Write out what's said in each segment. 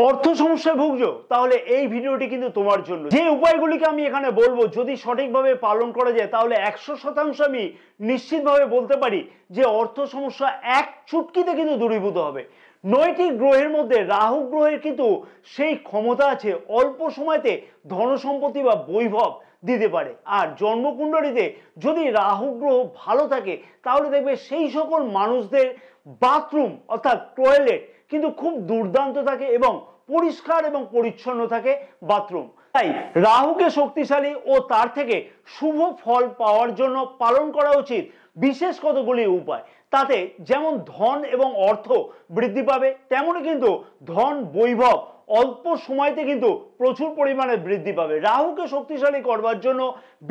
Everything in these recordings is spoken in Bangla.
অর্থ সমস্যায় ভুগছো, তাহলে এই ভিডিওটি কিন্তু তোমার জন্য। যে উপায়গুলিকে আমি এখানে বলবো যদি সঠিকভাবে পালন করা যায় তাহলে 100% আমি নিশ্চিতভাবে বলতে পারি যে অর্থ সমস্যা এক চুটকিতে কিন্তু দূরীভূত হবে। 9টি গ্রহের মধ্যে রাহু গ্রহের কিন্তু সেই ক্ষমতা আছে অল্প সময়তে ধনসম্পত্তি বা বৈভব দিতে পারে। আর জন্মকুণ্ডলীতে যদি রাহু গ্রহ ভালো থাকে তাহলে দেখবে সেই সকল মানুষদের বাথরুম অর্থাৎ টয়লেট কিন্তু খুব দুর্দান্ত থাকে এবং পরিষ্কার এবং পরিচ্ছন্ন থাকে বাথরুম। তাই রাহুকে শক্তিশালী ও তার থেকে শুভ ফল পাওয়ার জন্য পালন করা উচিত বিশেষ কতগুলি উপায়। তাতে যেমন ধন এবং অর্থ বৃদ্ধি পাবে, তেমনি কিন্তু ধন বৈভব অল্প সময়তে কিন্তু প্রচুর পরিমাণে বৃদ্ধি পাবে। রাহুকে শক্তিশালী করবার জন্য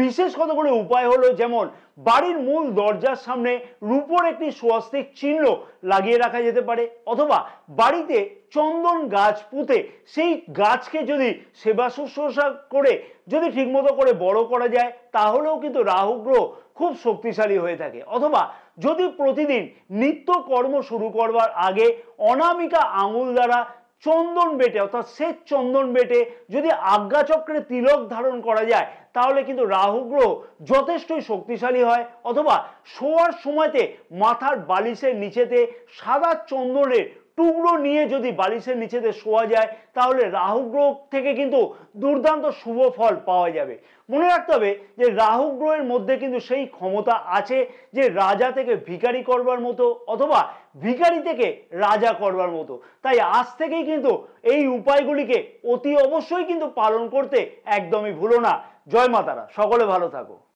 বিশেষ কতগুলি উপায় হলো, যেমন বাড়ির মূল দরজার সামনে রূপোর একটি স্বস্তিক চিহ্ন লাগিয়ে রাখা যেতে পারে, অথবা বাড়িতে চন্দন গাছ পুঁতে সেই গাছকে যদি সেবা শুশ্রূষা করে যদি ঠিকমতো করে বড় করা যায় তাহলেও কিন্তু রাহু গ্রহ খুব শক্তিশালী হয়ে থাকে। অথবা যদি প্রতিদিন নিত্য কর্ম শুরু করবার আগে অনামিকা আঙুল দ্বারা চন্দন বেটে অর্থাৎ শ্বেত চন্দন বেটে যদি আজ্ঞাচক্রে তিলক ধারণ করা যায় তাহলে কিন্তু রাহু গ্রহ যথেষ্টই শক্তিশালী হয়। অথবা শোয়ার সময়তে মাথার বালিশের নিচেতে সাদা চন্দনের টুকরো নিয়ে যদি বালিশের নিচেতে শোয়া যায় তাহলে রাহু গ্রহ থেকে কিন্তু দুর্দান্ত শুভ ফল পাওয়া যাবে। মনে রাখতে হবে যে রাহু গ্রহের মধ্যে কিন্তু সেই ক্ষমতা আছে যে রাজা থেকে ভিখারি করবার মতো অথবা ভিখারি থেকে রাজা করবার মতো। তাই আজ থেকেই কিন্তু এই উপায়গুলিকে অতি অবশ্যই কিন্তু পালন করতে একদমই ভুলো না। জয় মা তারা, সকলে ভালো থাকো।